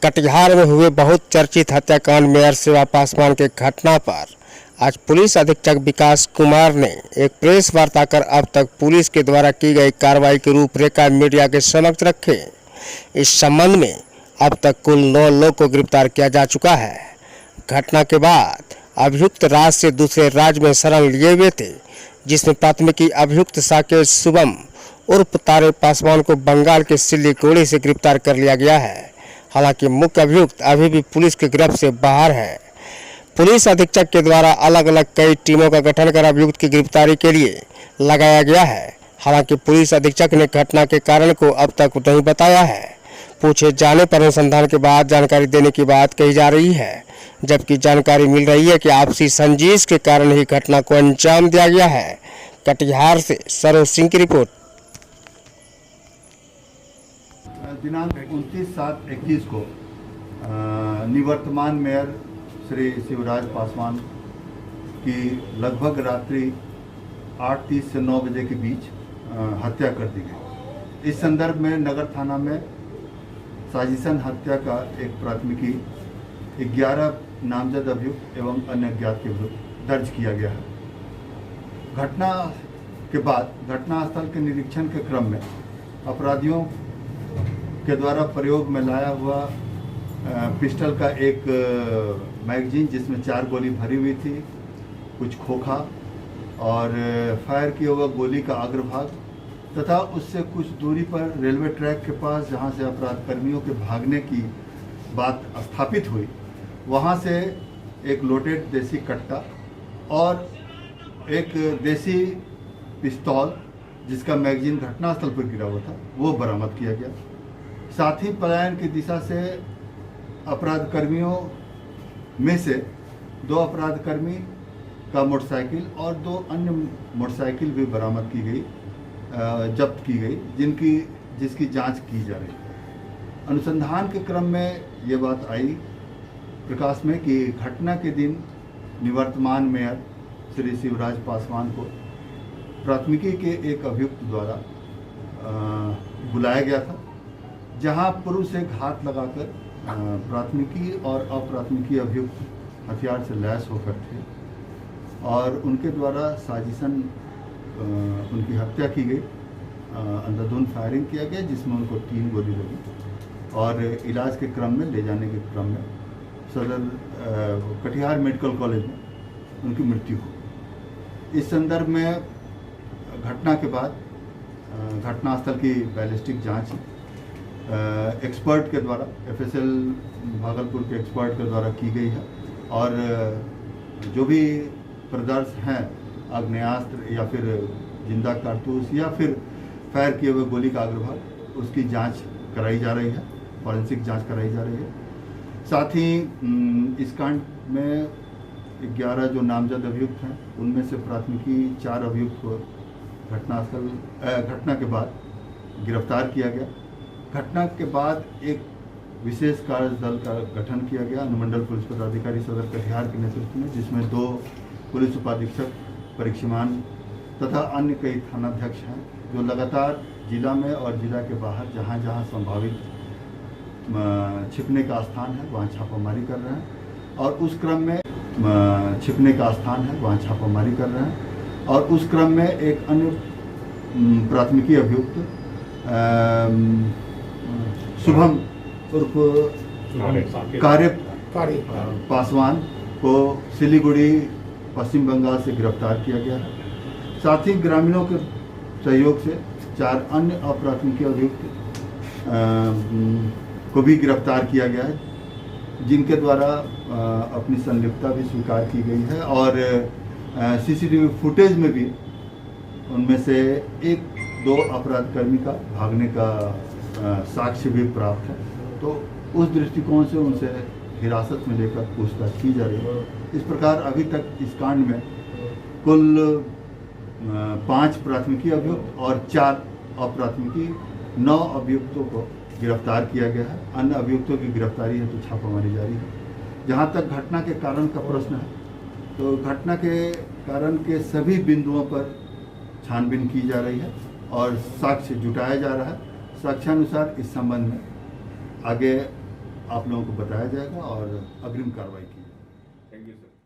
कटिहार में हुए बहुत चर्चित हत्याकांड मेयर शिवा पासवान के घटना पर आज पुलिस अधीक्षक विकास कुमार ने एक प्रेस वार्ता कर अब तक पुलिस के द्वारा की गई कार्रवाई की रूपरेखा मीडिया के समक्ष रखे। इस संबंध में अब तक कुल 9 लोग को गिरफ्तार किया जा चुका है। घटना के बाद अभियुक्त राज्य से दूसरे राज्य में शरण लिए हुए थे, जिसमें प्राथमिकी अभियुक्त साकेत शुभम उर्फ तारे पासवान को बंगाल के सिलीगुड़ी से गिरफ्तार कर लिया गया है। हालांकि मुख्य अभियुक्त अभी भी पुलिस के गिरफ्त से बाहर है। पुलिस अधीक्षक के द्वारा अलग अलग कई टीमों का गठन कर अभियुक्त की गिरफ्तारी के लिए लगाया गया है। हालांकि पुलिस अधीक्षक ने घटना के कारण को अब तक नहीं बताया है। पूछे जाने पर अनुसंधान के बाद जानकारी देने की बात कही जा रही है, जबकि जानकारी मिल रही है कि आपसी संजीश के कारण ही घटना को अंजाम दिया गया है। कटिहार से सरोज सिंह की रिपोर्ट। दिनांक 29/7/21 को निवर्तमान मेयर श्री शिवराज पासवान की लगभग रात्रि 8:30 से 9 बजे के बीच हत्या कर दी गई। इस संदर्भ में नगर थाना में साजिशन हत्या का एक प्राथमिकी 11 नामजद अभियुक्त एवं अन्य अज्ञात के विरुद्ध दर्ज किया गया है। घटना के बाद घटनास्थल के निरीक्षण के क्रम में अपराधियों के द्वारा प्रयोग में लाया हुआ पिस्टल का एक मैगजीन, जिसमें 4 गोली भरी हुई थी, कुछ खोखा और फायर किया हुआ गोली का अग्रभाग तथा उससे कुछ दूरी पर रेलवे ट्रैक के पास जहां से अपराध कर्मियों के भागने की बात स्थापित हुई, वहां से एक लोडेड देसी कट्टा और एक देसी पिस्तौल जिसका मैगजीन घटनास्थल पर गिरा हुआ था, वो बरामद किया गया। साथ ही पलायन की दिशा से अपराध कर्मियों में से 2 अपराध कर्मी का मोटरसाइकिल और 2 अन्य मोटरसाइकिल भी बरामद की गई, जब्त की गई, जिसकी जांच की जा रही है। अनुसंधान के क्रम में ये बात आई प्रकाश में कि घटना के दिन निवर्तमान मेयर श्री शिवराज पासवान को प्राथमिकी के एक अभियुक्त द्वारा बुलाया गया था, जहां पूर्व से घात लगाकर प्राथमिकी और अप्राथमिकी अभियुक्त हथियार से लैस होकर थे और उनके द्वारा साजिशन उनकी हत्या की गई। अंधाधुंध फायरिंग किया गया, जिसमें उनको 3 गोली लगी और इलाज के क्रम में ले जाने के क्रम में सदर कटिहार मेडिकल कॉलेज में उनकी मृत्यु हुई। इस संदर्भ में घटना के बाद घटनास्थल की बैलिस्टिक जांच एक्सपर्ट के द्वारा FSL भागलपुर के एक्सपर्ट के द्वारा की गई है और जो भी प्रदर्श हैं आग्नेयास्त्र या फिर जिंदा कारतूस या फिर फायर किए हुए गोली का अग्रभाग, उसकी जांच कराई जा रही है, फॉरेंसिक जांच कराई जा रही है। साथ ही इस कांड में 11 जो नामजद अभियुक्त हैं, उनमें से प्राथमिकी 4 अभियुक्त को घटना के बाद गिरफ्तार किया गया। घटना के बाद एक विशेष कार्य दल का गठन किया गया अनुमंडल पुलिस पदाधिकारी सदर कटिहार के नेतृत्व में, जिसमें 2 पुलिस उपाधीक्षक, परीक्षमान तथा अन्य कई थानाध्यक्ष हैं, जो लगातार जिला में और जिला के बाहर जहां जहां संभावित छिपने का स्थान है वहां छापामारी कर रहे हैं और उस क्रम में और उस क्रम में एक अन्य प्राथमिकी अभियुक्त शुभम उर्फ कार्य पासवान को सिलीगुड़ी पश्चिम बंगाल से गिरफ्तार किया गया है। साथ ही ग्रामीणों के सहयोग से 4 अन्य अप्राथमिकी अभियुक्त को भी गिरफ्तार किया गया है, जिनके द्वारा अपनी संलिप्तता भी स्वीकार की गई है और CCTV फुटेज में भी उनमें से 1-2 अपराध कर्मी का भागने का साक्ष्य भी प्राप्त है। तो उस दृष्टिकोण से उनसे हिरासत में लेकर पूछताछ की जा रही है। इस प्रकार अभी तक इस कांड में कुल 5 प्राथमिकी अभियुक्त और 4 अप्राथमिकी 9 अभियुक्तों को गिरफ्तार किया गया है। अन्य अभियुक्तों की गिरफ्तारी है तो छापामारी जारी है। जहाँ तक घटना के कारण का प्रश्न है, तो घटना के कारण के सभी बिंदुओं पर छानबीन की जा रही है और साक्ष्य जुटाया जा रहा है। साक्ष्यानुसार इस संबंध में आगे आप लोगों को बताया जाएगा और अग्रिम कार्रवाई की जाएगी। Thank you sir.